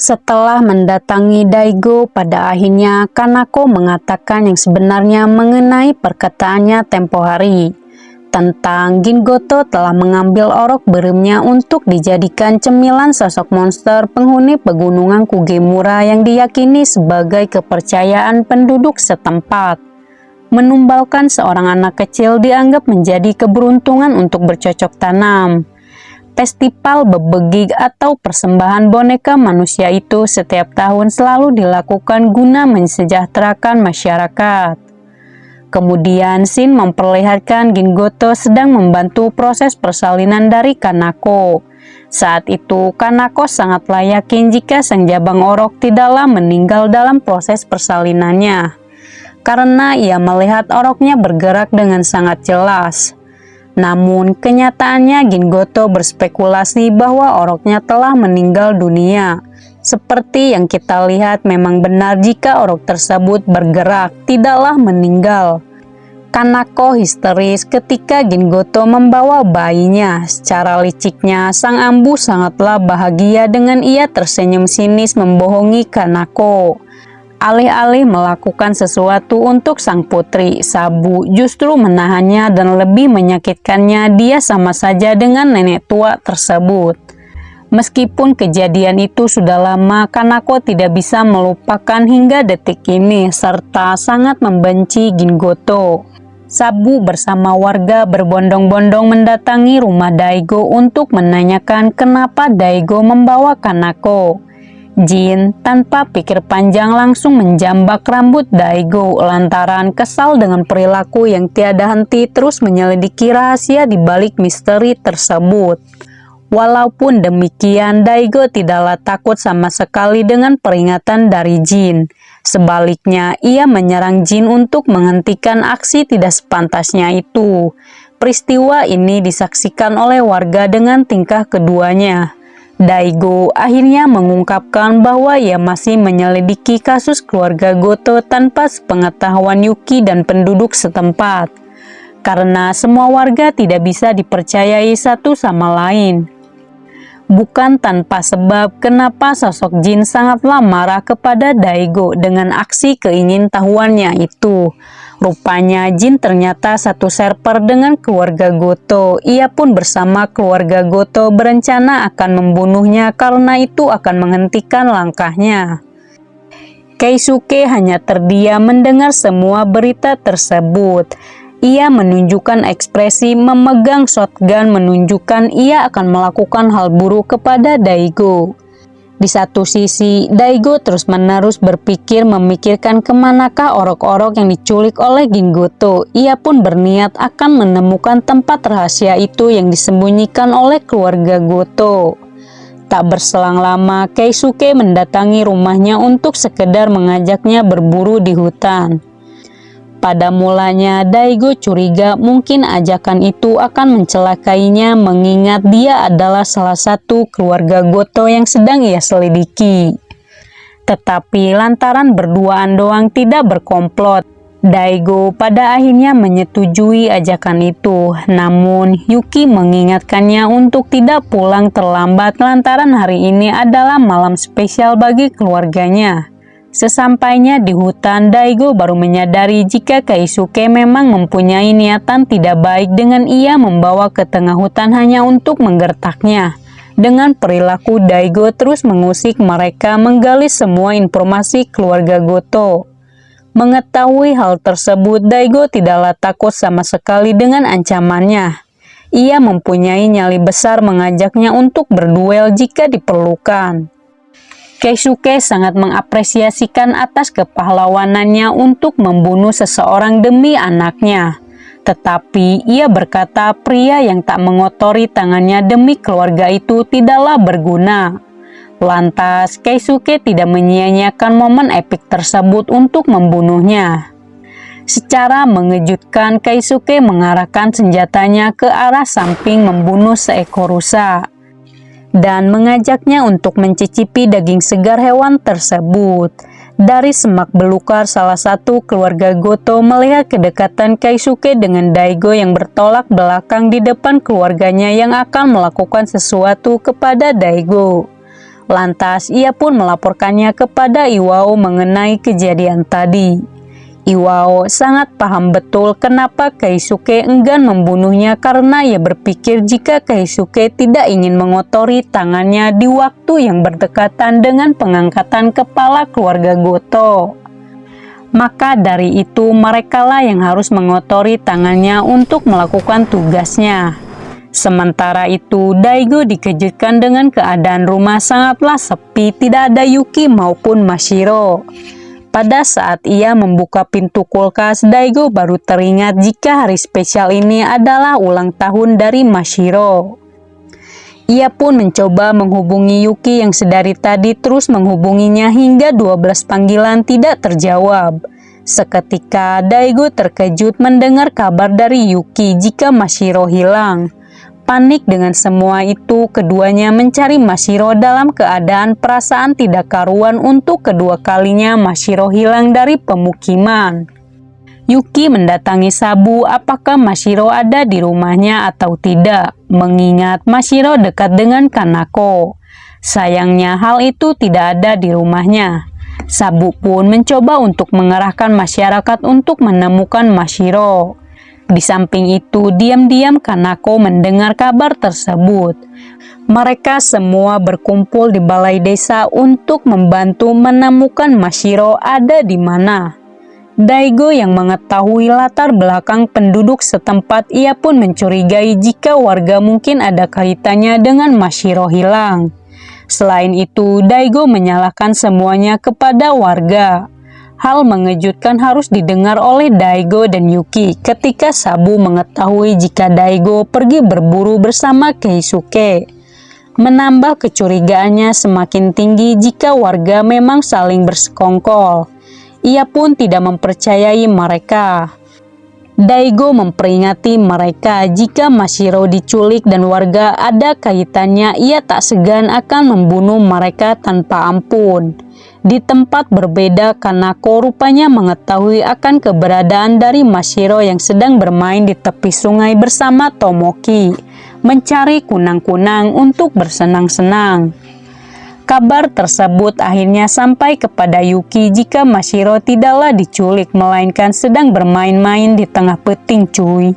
Setelah mendatangi Daigo, pada akhirnya Kanako mengatakan yang sebenarnya mengenai perkataannya tempo hari tentang Gingoto telah mengambil orok beremnya untuk dijadikan cemilan sosok monster penghuni pegunungan Kugemura yang diyakini sebagai kepercayaan penduduk setempat. Menumbalkan seorang anak kecil dianggap menjadi keberuntungan untuk bercocok tanam. Festival bebegik atau persembahan boneka manusia itu setiap tahun selalu dilakukan guna mensejahterakan masyarakat. Kemudian Shin memperlihatkan Gingoto sedang membantu proses persalinan dari Kanako. Saat itu Kanako sangatlah yakin jika sang jabang orok tidaklah meninggal dalam proses persalinannya, karena ia melihat oroknya bergerak dengan sangat jelas. Namun kenyataannya Gingoto berspekulasi bahwa oroknya telah meninggal dunia. Seperti yang kita lihat, memang benar jika orok tersebut bergerak, tidaklah meninggal. Kanako histeris ketika Gingoto membawa bayinya. Secara liciknya, sang ambu sangatlah bahagia dengan ia tersenyum sinis membohongi Kanako. Alih-alih melakukan sesuatu untuk sang putri, Sabu justru menahannya dan lebih menyakitkannya. Dia sama saja dengan nenek tua tersebut. Meskipun kejadian itu sudah lama, Kanako tidak bisa melupakan hingga detik ini serta sangat membenci Gingoto. Sabu bersama warga berbondong-bondong mendatangi rumah Daigo untuk menanyakan kenapa Daigo membawa Kanako. Jin tanpa pikir panjang langsung menjambak rambut Daigo lantaran kesal dengan perilaku yang tiada henti terus menyelidiki rahasia di balik misteri tersebut. Walaupun demikian, Daigo tidaklah takut sama sekali dengan peringatan dari Jin. Sebaliknya, ia menyerang Jin untuk menghentikan aksi tidak sepantasnya itu. Peristiwa ini disaksikan oleh warga dengan tingkah keduanya. Daigo akhirnya mengungkapkan bahwa ia masih menyelidiki kasus keluarga Goto tanpa sepengetahuan Yuki dan penduduk setempat, karena semua warga tidak bisa dipercayai satu sama lain. Bukan tanpa sebab kenapa sosok Jin sangatlah marah kepada Daigo dengan aksi keingintahuannya itu. Rupanya Jin ternyata satu server dengan keluarga Goto. Ia pun bersama keluarga Goto berencana akan membunuhnya karena itu akan menghentikan langkahnya. Keisuke hanya terdiam mendengar semua berita tersebut. Ia menunjukkan ekspresi memegang shotgun menunjukkan ia akan melakukan hal buruk kepada Daigo. Di satu sisi, Daigo terus-menerus memikirkan kemanakah orok-orok yang diculik oleh Gingoto. Ia pun berniat akan menemukan tempat rahasia itu yang disembunyikan oleh keluarga Goto. Tak berselang lama, Keisuke mendatangi rumahnya untuk sekedar mengajaknya berburu di hutan. Pada mulanya, Daigo curiga mungkin ajakan itu akan mencelakainya mengingat dia adalah salah satu keluarga Goto yang sedang ia selidiki. Tetapi lantaran berduaan doang tidak berkomplot, Daigo pada akhirnya menyetujui ajakan itu. Namun, Yuki mengingatkannya untuk tidak pulang terlambat lantaran hari ini adalah malam spesial bagi keluarganya. Sesampainya di hutan, Daigo baru menyadari jika Keisuke memang mempunyai niatan tidak baik dengan ia membawa ke tengah hutan hanya untuk menggertaknya. Dengan perilaku Daigo terus mengusik mereka menggali semua informasi keluarga Goto. Mengetahui hal tersebut, Daigo tidaklah takut sama sekali dengan ancamannya. Ia mempunyai nyali besar mengajaknya untuk berduel jika diperlukan. Keisuke sangat mengapresiasikan atas kepahlawanannya untuk membunuh seseorang demi anaknya. Tetapi ia berkata pria yang tak mengotori tangannya demi keluarga itu tidaklah berguna. Lantas Keisuke tidak menyia-nyiakan momen epik tersebut untuk membunuhnya. Secara mengejutkan, Keisuke mengarahkan senjatanya ke arah samping membunuh seekor rusa dan mengajaknya untuk mencicipi daging segar hewan tersebut. Dari semak belukar, salah satu keluarga Goto melihat kedekatan Keisuke dengan Daigo yang bertolak belakang di depan keluarganya yang akan melakukan sesuatu kepada Daigo. Lantas ia pun melaporkannya kepada Iwao mengenai kejadian tadi. Iwao sangat paham betul kenapa Keisuke enggan membunuhnya karena ia berpikir jika Keisuke tidak ingin mengotori tangannya di waktu yang berdekatan dengan pengangkatan kepala keluarga Goto. Maka dari itu merekalah yang harus mengotori tangannya untuk melakukan tugasnya. Sementara itu Daigo dikejutkan dengan keadaan rumah sangatlah sepi, tidak ada Yuki maupun Mashiro. Pada saat ia membuka pintu kulkas, Daigo baru teringat jika hari spesial ini adalah ulang tahun dari Mashiro. Ia pun mencoba menghubungi Yuki yang sedari tadi terus menghubunginya hingga 12 panggilan tidak terjawab. Seketika Daigo terkejut mendengar kabar dari Yuki jika Mashiro hilang. Panik dengan semua itu, keduanya mencari Mashiro dalam keadaan perasaan tidak karuan. Untuk kedua kalinya Mashiro hilang dari pemukiman. Yuki mendatangi Sabu apakah Mashiro ada di rumahnya atau tidak, mengingat Mashiro dekat dengan Kanako. Sayangnya hal itu tidak ada di rumahnya. Sabu pun mencoba untuk mengerahkan masyarakat untuk menemukan Mashiro. Di samping itu, diam-diam Kanako mendengar kabar tersebut. Mereka semua berkumpul di balai desa untuk membantu menemukan Mashiro ada di mana. Daigo yang mengetahui latar belakang penduduk setempat, ia pun mencurigai jika warga mungkin ada kaitannya dengan Mashiro hilang. Selain itu, Daigo menyalahkan semuanya kepada warga. Hal mengejutkan harus didengar oleh Daigo dan Yuki ketika Sabu mengetahui jika Daigo pergi berburu bersama Keisuke. Menambah kecurigaannya semakin tinggi jika warga memang saling bersekongkol. Ia pun tidak mempercayai mereka. Daigo memperingati mereka jika Mashiro diculik dan warga ada kaitannya, ia tak segan akan membunuh mereka tanpa ampun. Di tempat berbeda, Kanako rupanya mengetahui akan keberadaan dari Mashiro yang sedang bermain di tepi sungai bersama Tomoki, mencari kunang-kunang untuk bersenang-senang. Kabar tersebut akhirnya sampai kepada Yuki jika Mashiro tidaklah diculik, melainkan sedang bermain-main di tengah peting cuy.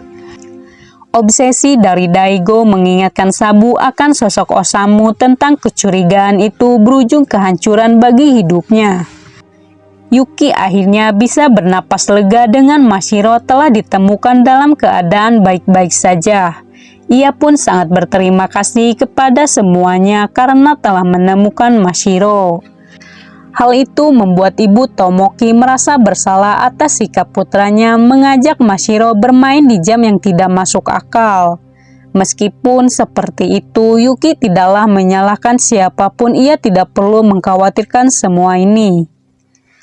Obsesi dari Daigo mengingatkan Sabu akan sosok Osamu tentang kecurigaan itu berujung kehancuran bagi hidupnya. Yuki akhirnya bisa bernapas lega dengan Mashiro telah ditemukan dalam keadaan baik-baik saja. Ia pun sangat berterima kasih kepada semuanya karena telah menemukan Mashiro. Hal itu membuat ibu Tomoki merasa bersalah atas sikap putranya mengajak Mashiro bermain di jam yang tidak masuk akal. Meskipun seperti itu, Yuki tidaklah menyalahkan siapapun, ia tidak perlu mengkhawatirkan semua ini.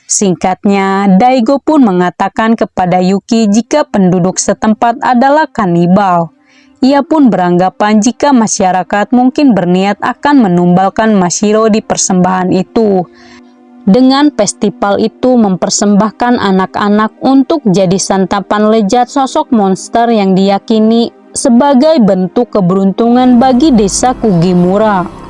Singkatnya, Daigo pun mengatakan kepada Yuki jika penduduk setempat adalah kanibal. Ia pun beranggapan jika masyarakat mungkin berniat akan menumbalkan Mashiro di persembahan itu. Dengan festival itu mempersembahkan anak-anak untuk jadi santapan lezat sosok monster yang diyakini sebagai bentuk keberuntungan bagi desa Kugimura.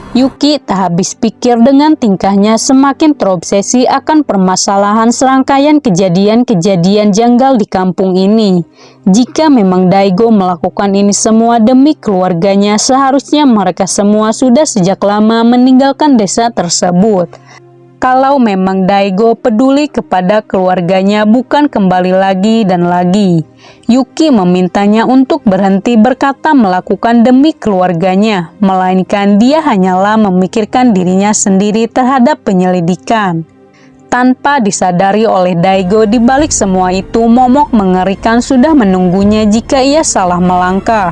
Yuki tak habis pikir dengan tingkahnya, semakin terobsesi akan permasalahan serangkaian kejadian-kejadian janggal di kampung ini. Jika memang Daigo melakukan ini semua demi keluarganya, seharusnya mereka semua sudah sejak lama meninggalkan desa tersebut. Kalau memang Daigo peduli kepada keluarganya, bukan kembali lagi dan lagi. Yuki memintanya untuk berhenti berkata melakukan demi keluarganya, melainkan dia hanyalah memikirkan dirinya sendiri terhadap penyelidikan. Tanpa disadari oleh Daigo, di balik semua itu momok mengerikan sudah menunggunya jika ia salah melangkah.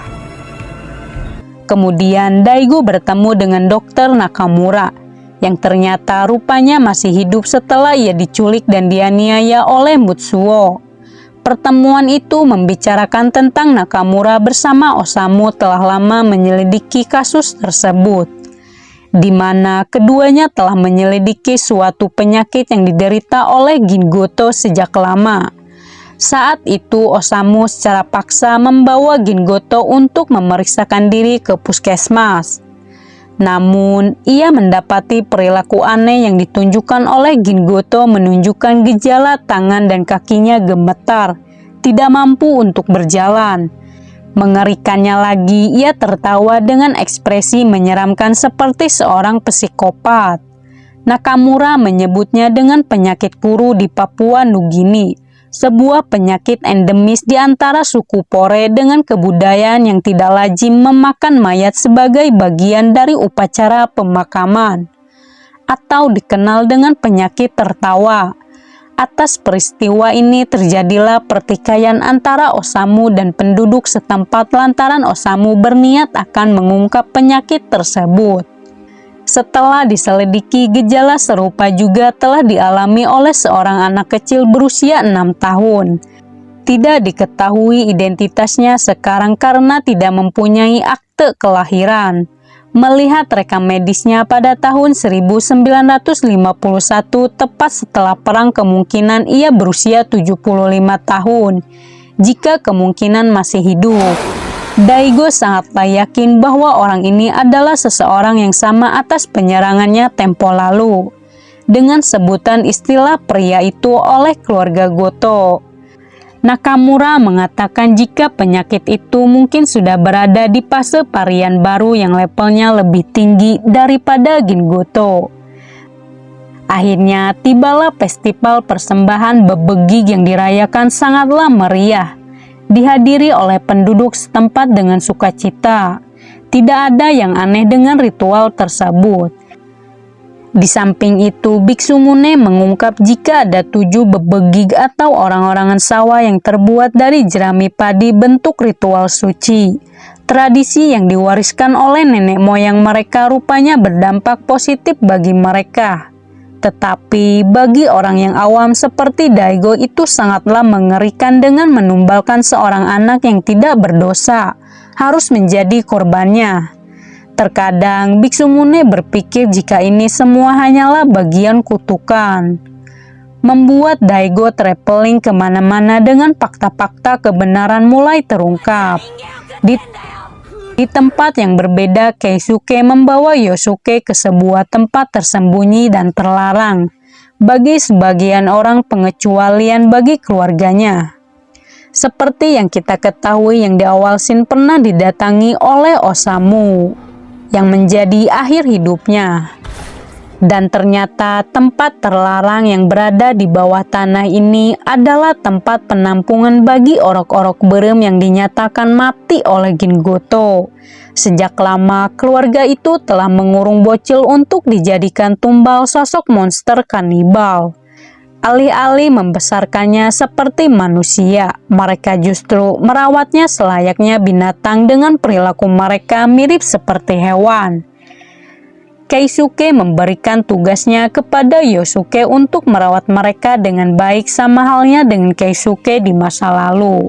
Kemudian Daigo bertemu dengan Dr. Nakamura, yang ternyata rupanya masih hidup setelah ia diculik dan dianiaya oleh Mutsuo. Pertemuan itu membicarakan tentang Nakamura bersama Osamu telah lama menyelidiki kasus tersebut, di mana keduanya telah menyelidiki suatu penyakit yang diderita oleh Gingoto sejak lama. Saat itu Osamu secara paksa membawa Gingoto untuk memeriksakan diri ke puskesmas. Namun, ia mendapati perilaku aneh yang ditunjukkan oleh Gingoto menunjukkan gejala tangan dan kakinya gemetar, tidak mampu untuk berjalan. Mengerikannya lagi, ia tertawa dengan ekspresi menyeramkan seperti seorang psikopat. Nakamura menyebutnya dengan penyakit kuru di Papua Nugini, sebuah penyakit endemis di antara suku Pore dengan kebudayaan yang tidak lazim memakan mayat sebagai bagian dari upacara pemakaman, atau dikenal dengan penyakit tertawa. Atas peristiwa ini terjadilah pertikaian antara Osamu dan penduduk setempat lantaran Osamu berniat akan mengungkap penyakit tersebut. Setelah diselidiki, gejala serupa juga telah dialami oleh seorang anak kecil berusia 6 tahun. Tidak diketahui identitasnya sekarang karena tidak mempunyai akte kelahiran. Melihat rekam medisnya pada tahun 1951, tepat setelah perang, kemungkinan ia berusia 75 tahun, jika kemungkinan masih hidup. Daigo sangatlah yakin bahwa orang ini adalah seseorang yang sama atas penyerangannya tempo lalu, dengan sebutan istilah pria itu oleh keluarga Goto. Nakamura mengatakan jika penyakit itu mungkin sudah berada di fase varian baru yang levelnya lebih tinggi daripada Gingoto. Akhirnya tibalah festival persembahan bebegik yang dirayakan sangatlah meriah, dihadiri oleh penduduk setempat dengan sukacita. Tidak ada yang aneh dengan ritual tersebut. Di samping itu, Biksu Mune mengungkap jika ada 7 bebegik atau orang-orangan sawah yang terbuat dari jerami padi bentuk ritual suci. Tradisi yang diwariskan oleh nenek moyang mereka rupanya berdampak positif bagi mereka. Tetapi bagi orang yang awam seperti Daigo itu sangatlah mengerikan dengan menumbalkan seorang anak yang tidak berdosa harus menjadi korbannya. Terkadang Biksu Mune berpikir jika ini semua hanyalah bagian kutukan. Membuat Daigo traveling kemana-mana dengan fakta-fakta kebenaran mulai terungkap. Di tempat yang berbeda, Keisuke membawa Yosuke ke sebuah tempat tersembunyi dan terlarang, bagi sebagian orang pengecualian bagi keluarganya. Seperti yang kita ketahui yang di awal scene pernah didatangi oleh Osamu, yang menjadi akhir hidupnya. Dan ternyata tempat terlarang yang berada di bawah tanah ini adalah tempat penampungan bagi orok-orok berem yang dinyatakan mati oleh Gingoto. Sejak lama keluarga itu telah mengurung bocil untuk dijadikan tumbal sosok monster kanibal. Alih-alih membesarkannya seperti manusia, mereka justru merawatnya selayaknya binatang dengan perilaku mereka mirip seperti hewan. Keisuke memberikan tugasnya kepada Yosuke untuk merawat mereka dengan baik, sama halnya dengan Keisuke di masa lalu,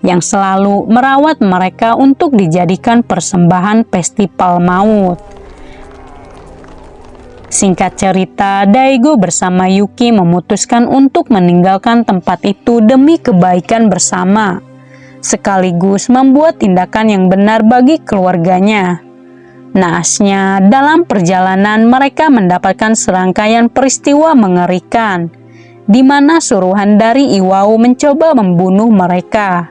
yang selalu merawat mereka untuk dijadikan persembahan festival maut. Singkat cerita, Daigo bersama Yuki memutuskan untuk meninggalkan tempat itu demi kebaikan bersama, sekaligus membuat tindakan yang benar bagi keluarganya. Naasnya, dalam perjalanan mereka mendapatkan serangkaian peristiwa mengerikan, di mana suruhan dari Iwao mencoba membunuh mereka.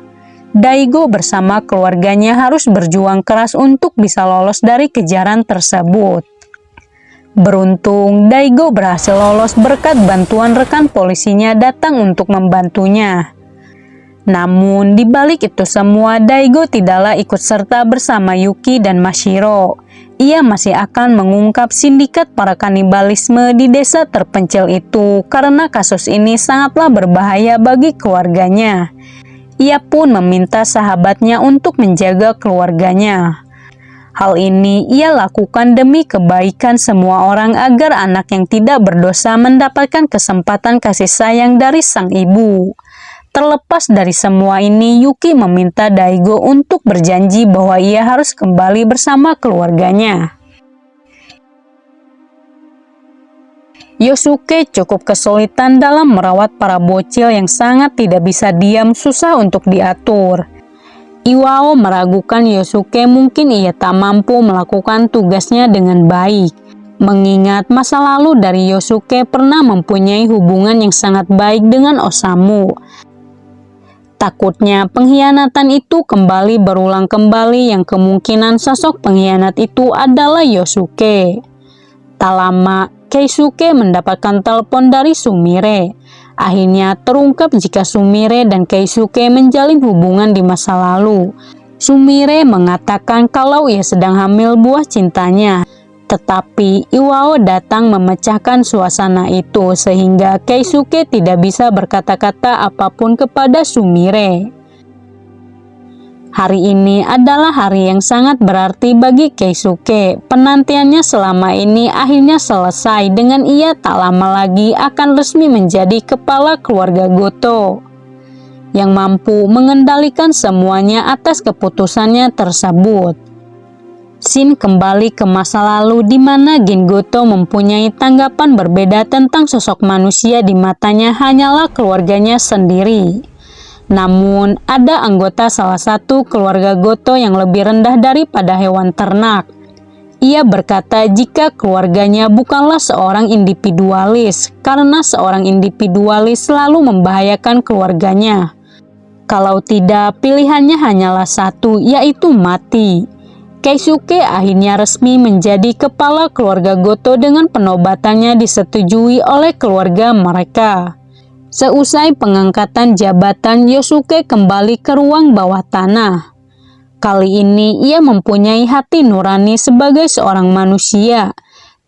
Daigo bersama keluarganya harus berjuang keras untuk bisa lolos dari kejaran tersebut. Beruntung, Daigo berhasil lolos berkat bantuan rekan polisinya datang untuk membantunya. Namun, di balik itu semua, Daigo tidaklah ikut serta bersama Yuki dan Mashiro. Ia masih akan mengungkap sindikat para kanibalisme di desa terpencil itu karena kasus ini sangatlah berbahaya bagi keluarganya. Ia pun meminta sahabatnya untuk menjaga keluarganya. Hal ini ia lakukan demi kebaikan semua orang agar anak yang tidak berdosa mendapatkan kesempatan kasih sayang dari sang ibu. Terlepas dari semua ini, Yuki meminta Daigo untuk berjanji bahwa ia harus kembali bersama keluarganya. Yosuke cukup kesulitan dalam merawat para bocil yang sangat tidak bisa diam, susah untuk diatur. Iwao meragukan Yosuke mungkin ia tak mampu melakukan tugasnya dengan baik, mengingat masa lalu dari Yosuke pernah mempunyai hubungan yang sangat baik dengan Osamu. Takutnya pengkhianatan itu kembali berulang kembali yang kemungkinan sosok pengkhianat itu adalah Yosuke. Tak lama, Keisuke mendapatkan telepon dari Sumire. Akhirnya terungkap jika Sumire dan Keisuke menjalin hubungan di masa lalu. Sumire mengatakan kalau ia sedang hamil buah cintanya. Tetapi Iwao datang memecahkan suasana itu sehingga Keisuke tidak bisa berkata-kata apapun kepada Sumire. Hari ini adalah hari yang sangat berarti bagi Keisuke. Penantiannya selama ini akhirnya selesai dengan ia tak lama lagi akan resmi menjadi kepala keluarga Goto yang mampu mengendalikan semuanya atas keputusannya tersebut. Shin kembali ke masa lalu di mana Goto mempunyai tanggapan berbeda tentang sosok manusia di matanya hanyalah keluarganya sendiri. Namun, ada anggota salah satu keluarga Goto yang lebih rendah daripada hewan ternak. Ia berkata jika keluarganya bukanlah seorang individualis, karena seorang individualis selalu membahayakan keluarganya. Kalau tidak, pilihannya hanyalah satu, yaitu mati. Keisuke akhirnya resmi menjadi kepala keluarga Goto dengan penobatannya disetujui oleh keluarga mereka. Seusai pengangkatan jabatan, Yosuke kembali ke ruang bawah tanah. Kali ini ia mempunyai hati nurani sebagai seorang manusia,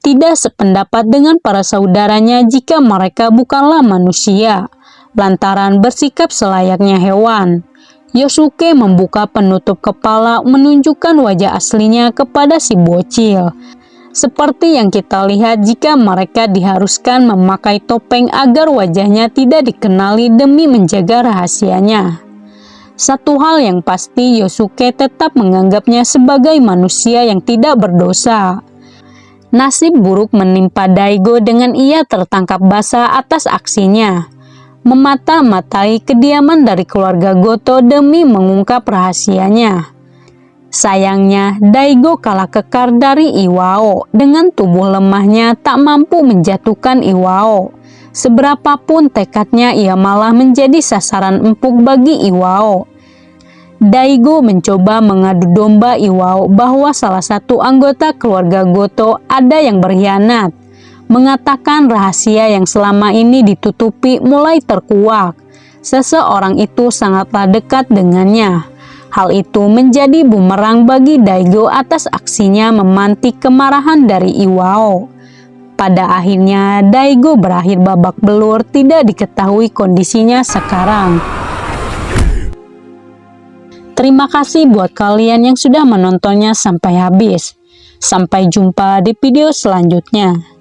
tidak sependapat dengan para saudaranya jika mereka bukanlah manusia, lantaran bersikap selayaknya hewan. Yosuke membuka penutup kepala menunjukkan wajah aslinya kepada si bocil. Seperti yang kita lihat jika mereka diharuskan memakai topeng agar wajahnya tidak dikenali demi menjaga rahasianya. Satu hal yang pasti, Yosuke tetap menganggapnya sebagai manusia yang tidak berdosa. Nasib buruk menimpa Daigo dengan ia tertangkap basah atas aksinya, memata-matai kediaman dari keluarga Goto demi mengungkap rahasianya. Sayangnya, Daigo kalah kekar dari Iwao. Dengan tubuh lemahnya tak mampu menjatuhkan Iwao. Seberapapun tekadnya, ia malah menjadi sasaran empuk bagi Iwao. Daigo mencoba mengadu domba Iwao bahwa salah satu anggota keluarga Goto ada yang berkhianat, mengatakan rahasia yang selama ini ditutupi mulai terkuak. Seseorang itu sangatlah dekat dengannya. Hal itu menjadi bumerang bagi Daigo atas aksinya memantik kemarahan dari Iwao. Pada akhirnya, Daigo berakhir babak belur, tidak diketahui kondisinya sekarang. Terima kasih buat kalian yang sudah menontonnya sampai habis. Sampai jumpa di video selanjutnya.